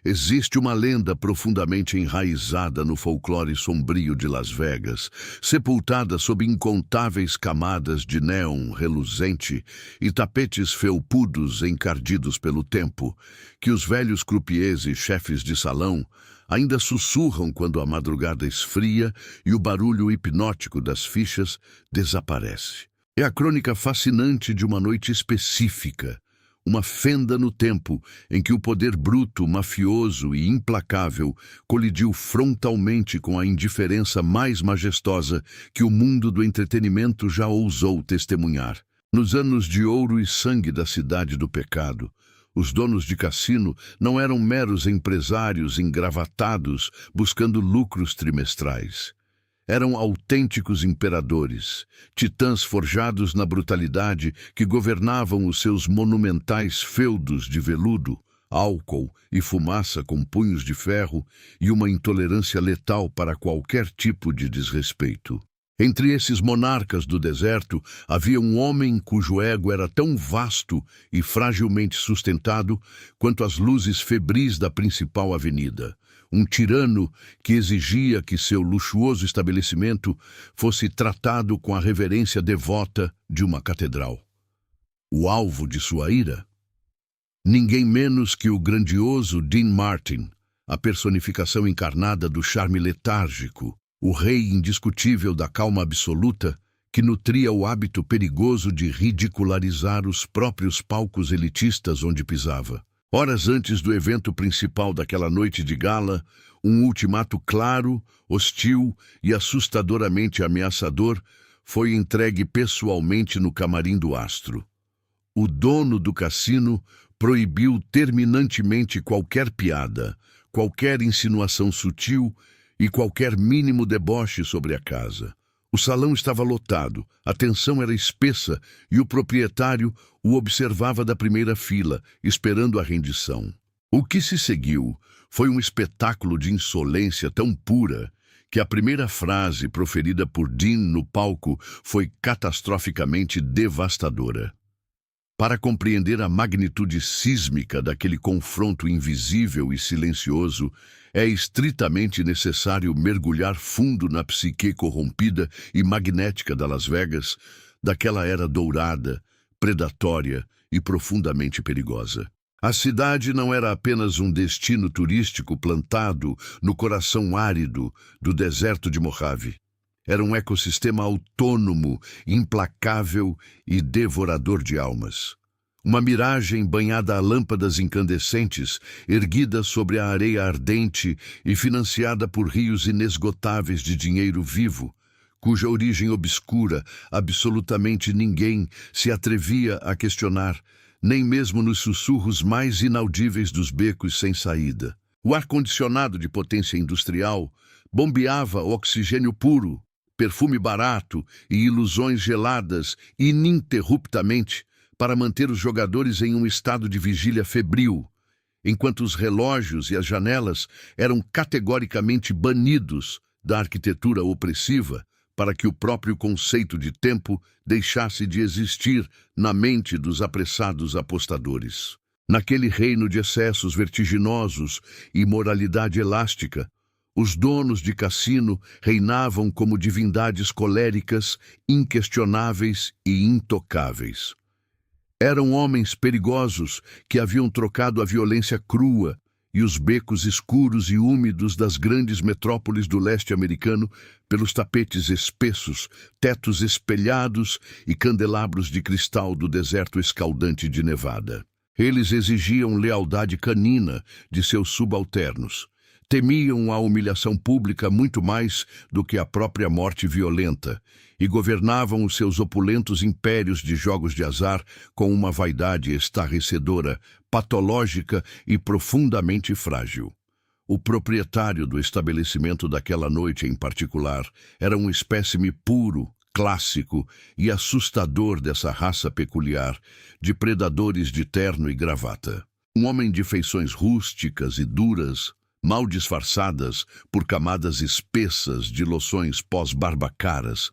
Existe uma lenda profundamente enraizada no folclore sombrio de Las Vegas, sepultada sob incontáveis camadas de néon reluzente e tapetes felpudos encardidos pelo tempo, que os velhos croupiers e chefes de salão ainda sussurram quando a madrugada esfria e o barulho hipnótico das fichas desaparece. É a crônica fascinante de uma noite específica, uma fenda no tempo em que o poder bruto, mafioso e implacável colidiu frontalmente com a indiferença mais majestosa que o mundo do entretenimento já ousou testemunhar. Nos anos de ouro e sangue da cidade do pecado, os donos de cassino não eram meros empresários engravatados buscando lucros trimestrais. Eram autênticos imperadores, titãs forjados na brutalidade que governavam os seus monumentais feudos de veludo, álcool e fumaça com punhos de ferro e uma intolerância letal para qualquer tipo de desrespeito. Entre esses monarcas do deserto havia um homem cujo ego era tão vasto e fragilmente sustentado quanto as luzes febris da principal avenida. Um tirano que exigia que seu luxuoso estabelecimento fosse tratado com a reverência devota de uma catedral. O alvo de sua ira? Ninguém menos que o grandioso Dean Martin, a personificação encarnada do charme letárgico, o rei indiscutível da calma absoluta, que nutria o hábito perigoso de ridicularizar os próprios palcos elitistas onde pisava. Horas antes do evento principal daquela noite de gala, um ultimato claro, hostil e assustadoramente ameaçador foi entregue pessoalmente no camarim do astro. O dono do cassino proibiu terminantemente qualquer piada, qualquer insinuação sutil e qualquer mínimo deboche sobre a casa. O salão estava lotado, a tensão era espessa e o proprietário o observava da primeira fila, esperando a rendição. O que se seguiu foi um espetáculo de insolência tão pura que a primeira frase proferida por Dean no palco foi catastroficamente devastadora. Para compreender a magnitude sísmica daquele confronto invisível e silencioso, é estritamente necessário mergulhar fundo na psique corrompida e magnética de Las Vegas, daquela era dourada, predatória e profundamente perigosa. A cidade não era apenas um destino turístico plantado no coração árido do deserto de Mojave. Era um ecossistema autônomo, implacável e devorador de almas. Uma miragem banhada a lâmpadas incandescentes, erguida sobre a areia ardente e financiada por rios inesgotáveis de dinheiro vivo, cuja origem obscura absolutamente ninguém se atrevia a questionar, nem mesmo nos sussurros mais inaudíveis dos becos sem saída. O ar-condicionado de potência industrial bombeava oxigênio puro, perfume barato e ilusões geladas ininterruptamente para manter os jogadores em um estado de vigília febril, enquanto os relógios e as janelas eram categoricamente banidos da arquitetura opressiva para que o próprio conceito de tempo deixasse de existir na mente dos apressados apostadores. Naquele reino de excessos vertiginosos e moralidade elástica, os donos de cassino reinavam como divindades coléricas, inquestionáveis e intocáveis. Eram homens perigosos que haviam trocado a violência crua e os becos escuros e úmidos das grandes metrópoles do leste americano pelos tapetes espessos, tetos espelhados e candelabros de cristal do deserto escaldante de Nevada. Eles exigiam lealdade canina de seus subalternos. Temiam a humilhação pública muito mais do que a própria morte violenta e governavam os seus opulentos impérios de jogos de azar com uma vaidade estarrecedora, patológica e profundamente frágil. O proprietário do estabelecimento daquela noite em particular era um espécime puro, clássico e assustador dessa raça peculiar de predadores de terno e gravata. Um homem de feições rústicas e duras, mal disfarçadas por camadas espessas de loções pós-barbacaras,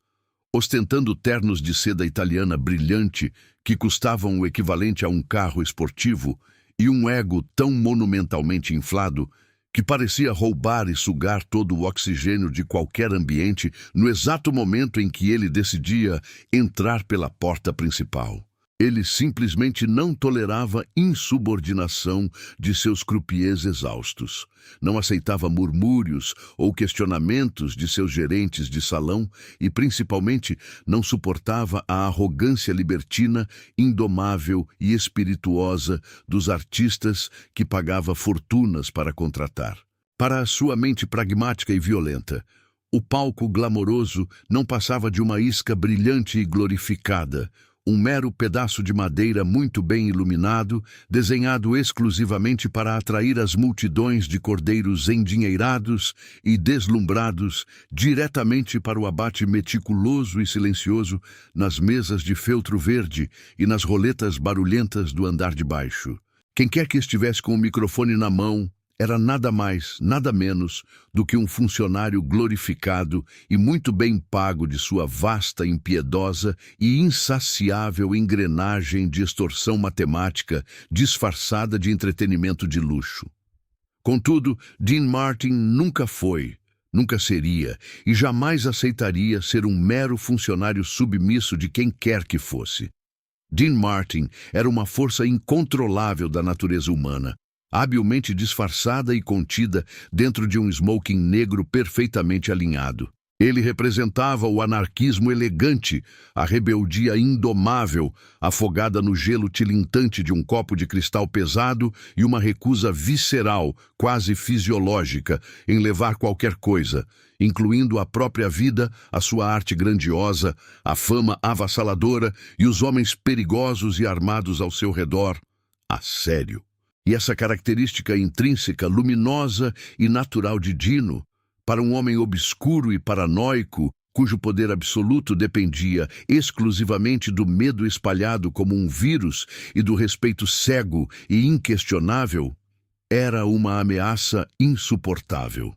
ostentando ternos de seda italiana brilhante que custavam o equivalente a um carro esportivo e um ego tão monumentalmente inflado que parecia roubar e sugar todo o oxigênio de qualquer ambiente no exato momento em que ele decidia entrar pela porta principal. Ele simplesmente não tolerava insubordinação de seus croupiers exaustos. Não aceitava murmúrios ou questionamentos de seus gerentes de salão e, principalmente, não suportava a arrogância libertina, indomável e espirituosa dos artistas que pagava fortunas para contratar. Para a sua mente pragmática e violenta, o palco glamouroso não passava de uma isca brilhante e glorificada, um mero pedaço de madeira muito bem iluminado, desenhado exclusivamente para atrair as multidões de cordeiros endinheirados e deslumbrados diretamente para o abate meticuloso e silencioso nas mesas de feltro verde e nas roletas barulhentas do andar de baixo. Quem quer que estivesse com o microfone na mão era nada mais, nada menos do que um funcionário glorificado e muito bem pago de sua vasta, impiedosa e insaciável engrenagem de extorsão matemática disfarçada de entretenimento de luxo. Contudo, Dean Martin nunca foi, nunca seria e jamais aceitaria ser um mero funcionário submisso de quem quer que fosse. Dean Martin era uma força incontrolável da natureza humana, habilmente disfarçada e contida dentro de um smoking negro perfeitamente alinhado. Ele representava o anarquismo elegante, a rebeldia indomável, afogada no gelo tilintante de um copo de cristal pesado e uma recusa visceral, quase fisiológica, em levar qualquer coisa, incluindo a própria vida, a sua arte grandiosa, a fama avassaladora e os homens perigosos e armados ao seu redor, a sério. E essa característica intrínseca, luminosa e natural de Dino, para um homem obscuro e paranoico, cujo poder absoluto dependia exclusivamente do medo espalhado como um vírus e do respeito cego e inquestionável, era uma ameaça insuportável.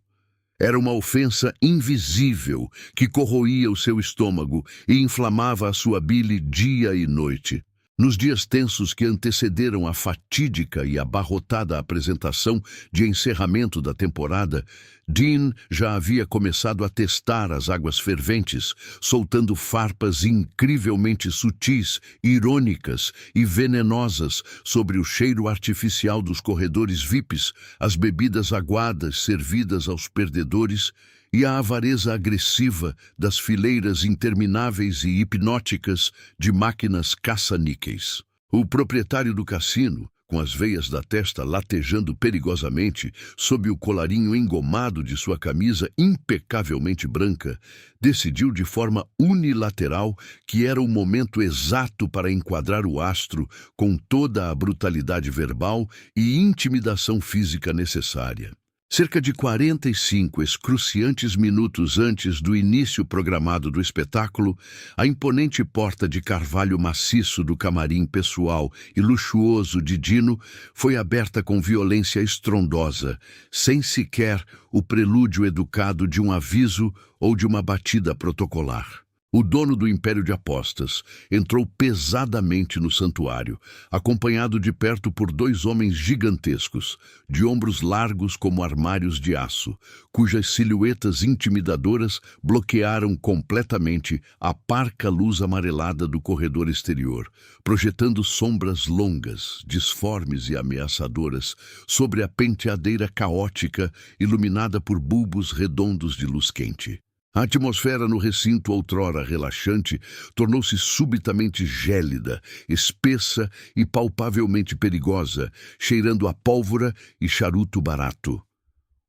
Era uma ofensa invisível que corroía o seu estômago e inflamava a sua bile dia e noite. Nos dias tensos que antecederam a fatídica e abarrotada apresentação de encerramento da temporada, Dean já havia começado a testar as águas ferventes, soltando farpas incrivelmente sutis, irônicas e venenosas sobre o cheiro artificial dos corredores VIPs, as bebidas aguadas servidas aos perdedores e a avareza agressiva das fileiras intermináveis e hipnóticas de máquinas caça-níqueis. O proprietário do cassino, com as veias da testa latejando perigosamente sob o colarinho engomado de sua camisa impecavelmente branca, decidiu de forma unilateral que era o momento exato para enquadrar o astro com toda a brutalidade verbal e intimidação física necessária. Cerca de 45 excruciantes minutos antes do início programado do espetáculo, a imponente porta de carvalho maciço do camarim pessoal e luxuoso de Dino foi aberta com violência estrondosa, sem sequer o prelúdio educado de um aviso ou de uma batida protocolar. O dono do império de apostas entrou pesadamente no santuário, acompanhado de perto por dois homens gigantescos, de ombros largos como armários de aço, cujas silhuetas intimidadoras bloquearam completamente a parca luz amarelada do corredor exterior, projetando sombras longas, disformes e ameaçadoras sobre a penteadeira caótica iluminada por bulbos redondos de luz quente. A atmosfera no recinto outrora relaxante tornou-se subitamente gélida, espessa e palpavelmente perigosa, cheirando a pólvora e charuto barato.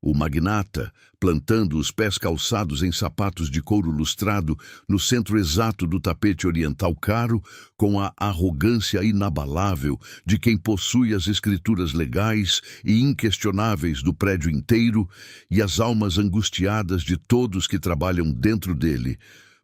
O magnata, plantando os pés calçados em sapatos de couro lustrado no centro exato do tapete oriental caro, com a arrogância inabalável de quem possui as escrituras legais e inquestionáveis do prédio inteiro e as almas angustiadas de todos que trabalham dentro dele,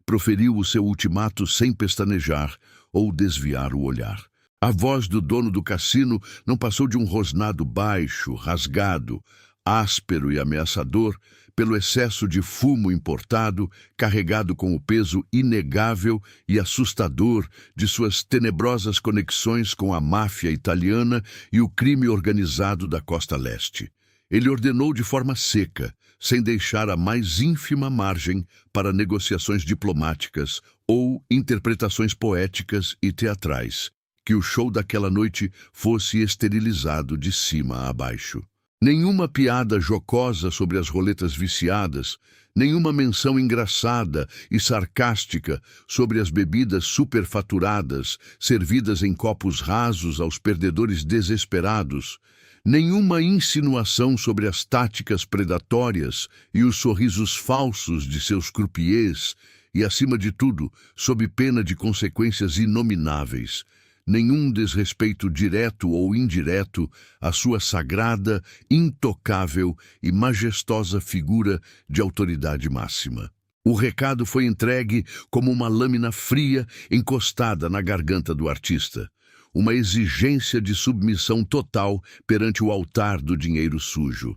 proferiu o seu ultimato sem pestanejar ou desviar o olhar. A voz do dono do cassino não passou de um rosnado baixo, rasgado, áspero e ameaçador, pelo excesso de fumo importado, carregado com o peso inegável e assustador de suas tenebrosas conexões com a máfia italiana e o crime organizado da costa leste. Ele ordenou de forma seca, sem deixar a mais ínfima margem para negociações diplomáticas ou interpretações poéticas e teatrais, que o show daquela noite fosse esterilizado de cima a baixo. Nenhuma piada jocosa sobre as roletas viciadas, nenhuma menção engraçada e sarcástica sobre as bebidas superfaturadas servidas em copos rasos aos perdedores desesperados, nenhuma insinuação sobre as táticas predatórias e os sorrisos falsos de seus croupiers e, acima de tudo, sob pena de consequências inomináveis, nenhum desrespeito direto ou indireto à sua sagrada, intocável e majestosa figura de autoridade máxima. O recado foi entregue como uma lâmina fria encostada na garganta do artista, uma exigência de submissão total perante o altar do dinheiro sujo.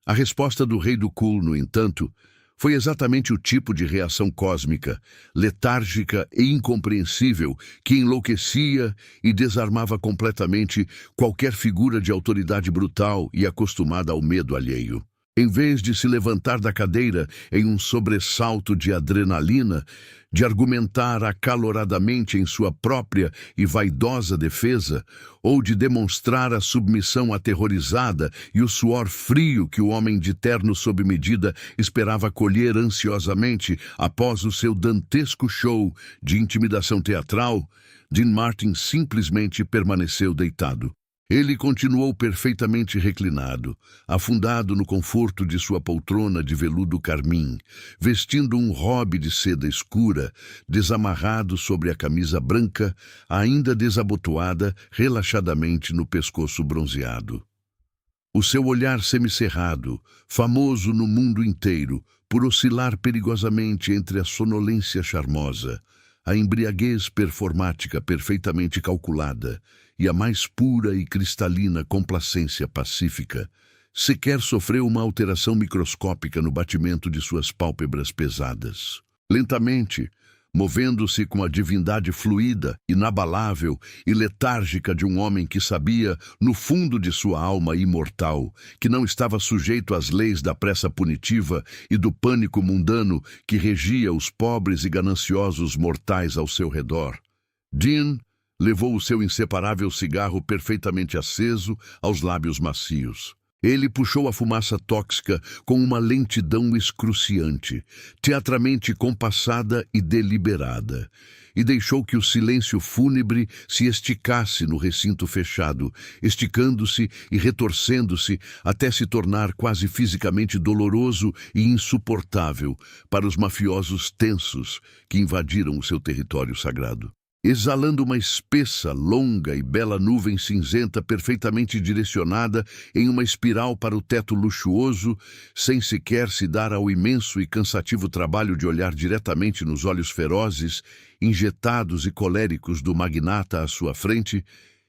A resposta do rei do cool, no entanto, foi exatamente o tipo de reação cósmica, letárgica e incompreensível que enlouquecia e desarmava completamente qualquer figura de autoridade brutal e acostumada ao medo alheio. Em vez de se levantar da cadeira em um sobressalto de adrenalina, de argumentar acaloradamente em sua própria e vaidosa defesa, ou de demonstrar a submissão aterrorizada e o suor frio que o homem de terno sob medida esperava colher ansiosamente após o seu dantesco show de intimidação teatral, Dean Martin simplesmente permaneceu deitado. Ele continuou perfeitamente reclinado, afundado no conforto de sua poltrona de veludo carmim, vestindo um robe de seda escura, desamarrado sobre a camisa branca, ainda desabotoada relaxadamente no pescoço bronzeado. O seu olhar semicerrado, famoso no mundo inteiro por oscilar perigosamente entre a sonolência charmosa, a embriaguez performática perfeitamente calculada e a mais pura e cristalina complacência pacífica, sequer sofreu uma alteração microscópica no batimento de suas pálpebras pesadas. Lentamente, movendo-se com a divindade fluida, inabalável e letárgica de um homem que sabia, no fundo de sua alma imortal, que não estava sujeito às leis da pressa punitiva e do pânico mundano que regia os pobres e gananciosos mortais ao seu redor, Dean levou o seu inseparável cigarro perfeitamente aceso aos lábios macios. Ele puxou a fumaça tóxica com uma lentidão excruciante, teatralmente compassada e deliberada, e deixou que o silêncio fúnebre se esticasse no recinto fechado, esticando-se e retorcendo-se até se tornar quase fisicamente doloroso e insuportável para os mafiosos tensos que invadiram o seu território sagrado. Exalando uma espessa, longa e bela nuvem cinzenta perfeitamente direcionada em uma espiral para o teto luxuoso, sem sequer se dar ao imenso e cansativo trabalho de olhar diretamente nos olhos ferozes, injetados e coléricos do magnata à sua frente,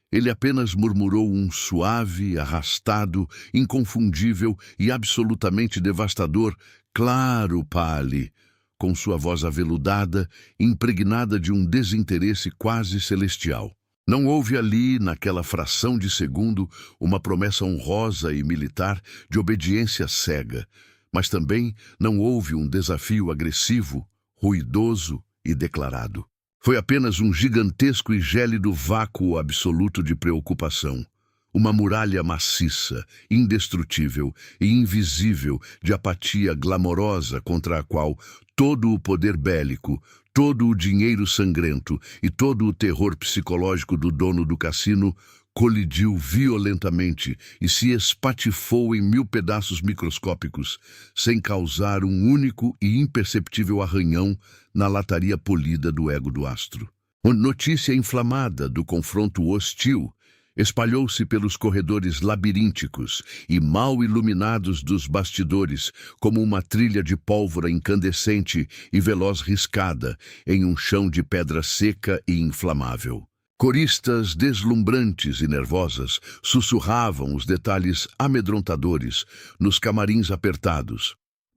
ele apenas murmurou um suave, arrastado, inconfundível e absolutamente devastador "Claro, Pali", com sua voz aveludada, impregnada de um desinteresse quase celestial. Não houve ali, naquela fração de segundo, uma promessa honrosa e militar de obediência cega, mas também não houve um desafio agressivo, ruidoso e declarado. Foi apenas um gigantesco e gélido vácuo absoluto de preocupação. Uma muralha maciça, indestrutível e invisível de apatia glamorosa contra a qual todo o poder bélico, todo o dinheiro sangrento e todo o terror psicológico do dono do cassino colidiu violentamente e se espatifou em 1000 pedaços microscópicos, sem causar um único e imperceptível arranhão na lataria polida do ego do astro. A notícia inflamada do confronto hostil espalhou-se pelos corredores labirínticos e mal iluminados dos bastidores como uma trilha de pólvora incandescente e veloz riscada em um chão de pedra seca e inflamável. Coristas deslumbrantes e nervosas sussurravam os detalhes amedrontadores nos camarins apertados,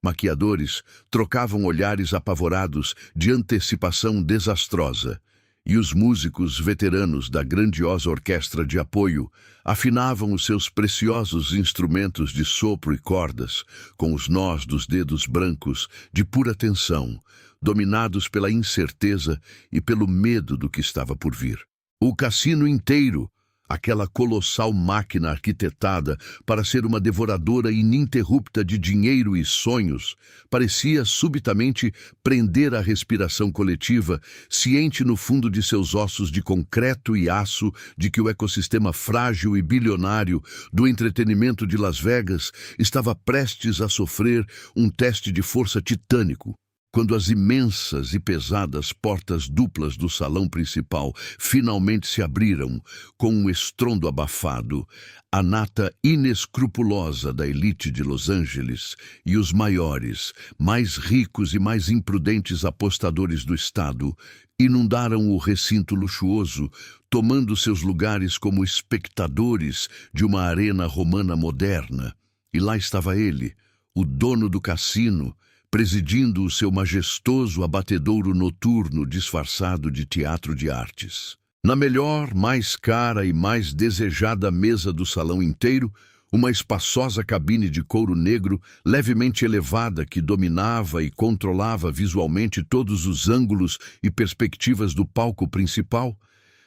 Maquiadores trocavam olhares apavorados de antecipação desastrosa, e os músicos veteranos da grandiosa orquestra de apoio afinavam os seus preciosos instrumentos de sopro e cordas com os nós dos dedos brancos de pura tensão, dominados pela incerteza e pelo medo do que estava por vir. O cassino inteiro, aquela colossal máquina arquitetada para ser uma devoradora ininterrupta de dinheiro e sonhos, parecia subitamente prender a respiração coletiva, ciente no fundo de seus ossos de concreto e aço de que o ecossistema frágil e bilionário do entretenimento de Las Vegas estava prestes a sofrer um teste de força titânico. Quando as imensas e pesadas portas duplas do salão principal finalmente se abriram com um estrondo abafado, a nata inescrupulosa da elite de Los Angeles e os maiores, mais ricos e mais imprudentes apostadores do estado inundaram o recinto luxuoso, tomando seus lugares como espectadores de uma arena romana moderna. E lá estava ele, o dono do cassino, presidindo o seu majestoso abatedouro noturno disfarçado de teatro de artes. Na melhor, mais cara e mais desejada mesa do salão inteiro, uma espaçosa cabine de couro negro levemente elevada que dominava e controlava visualmente todos os ângulos e perspectivas do palco principal,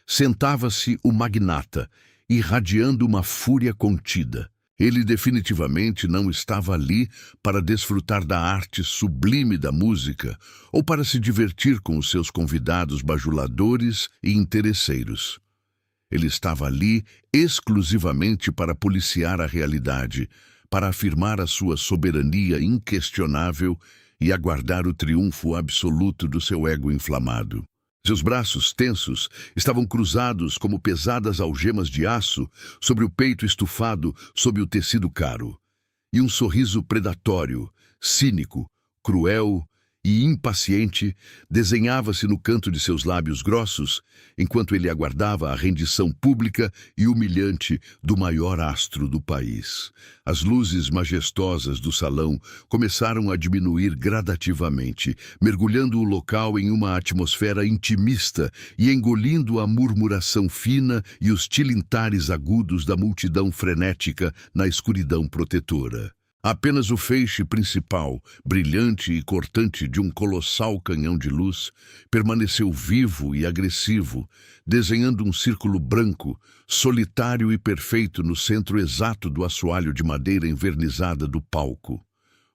sentava-se o magnata, irradiando uma fúria contida. Ele definitivamente não estava ali para desfrutar da arte sublime da música ou para se divertir com os seus convidados bajuladores e interesseiros. Ele estava ali exclusivamente para policiar a realidade, para afirmar a sua soberania inquestionável e aguardar o triunfo absoluto do seu ego inflamado. Seus braços tensos estavam cruzados como pesadas algemas de aço sobre o peito estufado sob o tecido caro. E um sorriso predatório, cínico, cruel e impaciente desenhava-se no canto de seus lábios grossos, enquanto ele aguardava a rendição pública e humilhante do maior astro do país. As luzes majestosas do salão começaram a diminuir gradativamente, mergulhando o local em uma atmosfera intimista e engolindo a murmuração fina e os tilintares agudos da multidão frenética na escuridão protetora. Apenas o feixe principal, brilhante e cortante de um colossal canhão de luz, permaneceu vivo e agressivo, desenhando um círculo branco, solitário e perfeito no centro exato do assoalho de madeira envernizada do palco.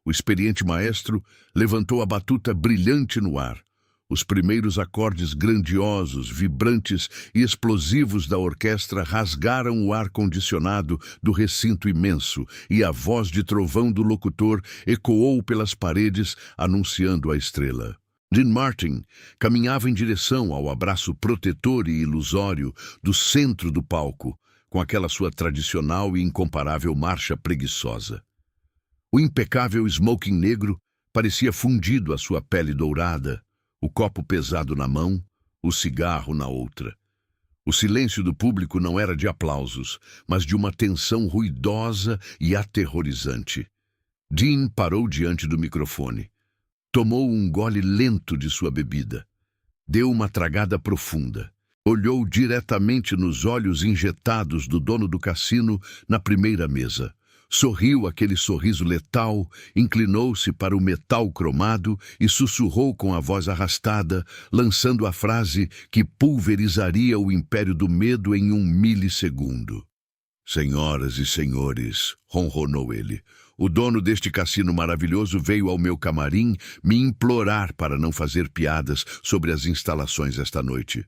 O experiente maestro levantou a batuta brilhante no ar. Os primeiros acordes grandiosos, vibrantes e explosivos da orquestra rasgaram o ar-condicionado do recinto imenso e a voz de trovão do locutor ecoou pelas paredes, anunciando a estrela. Dean Martin caminhava em direção ao abraço protetor e ilusório do centro do palco, com aquela sua tradicional e incomparável marcha preguiçosa. O impecável smoking negro parecia fundido à sua pele dourada, o copo pesado na mão, o cigarro na outra. O silêncio do público não era de aplausos, mas de uma tensão ruidosa e aterrorizante. Dean parou diante do microfone. Tomou um gole lento de sua bebida. Deu uma tragada profunda. Olhou diretamente nos olhos injetados do dono do cassino na primeira mesa. Sorriu aquele sorriso letal, inclinou-se para o metal cromado e sussurrou com a voz arrastada, lançando a frase que pulverizaria o império do medo em um milissegundo. Senhoras e senhores, ronronou ele, o dono deste cassino maravilhoso veio ao meu camarim me implorar para não fazer piadas sobre as instalações esta noite.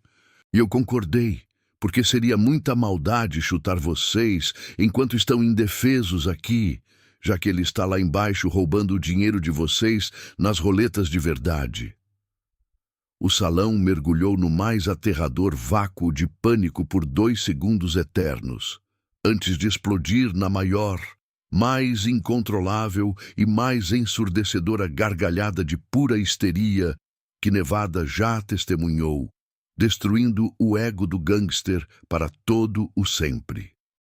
E eu concordei. Porque seria muita maldade chutar vocês enquanto estão indefesos aqui, já que ele está lá embaixo roubando o dinheiro de vocês nas roletas de verdade. O salão mergulhou no mais aterrador vácuo de pânico por 2 segundos eternos, antes de explodir na maior, mais incontrolável e mais ensurdecedora gargalhada de pura histeria que Nevada já testemunhou, destruindo o ego do gangster para todo o sempre.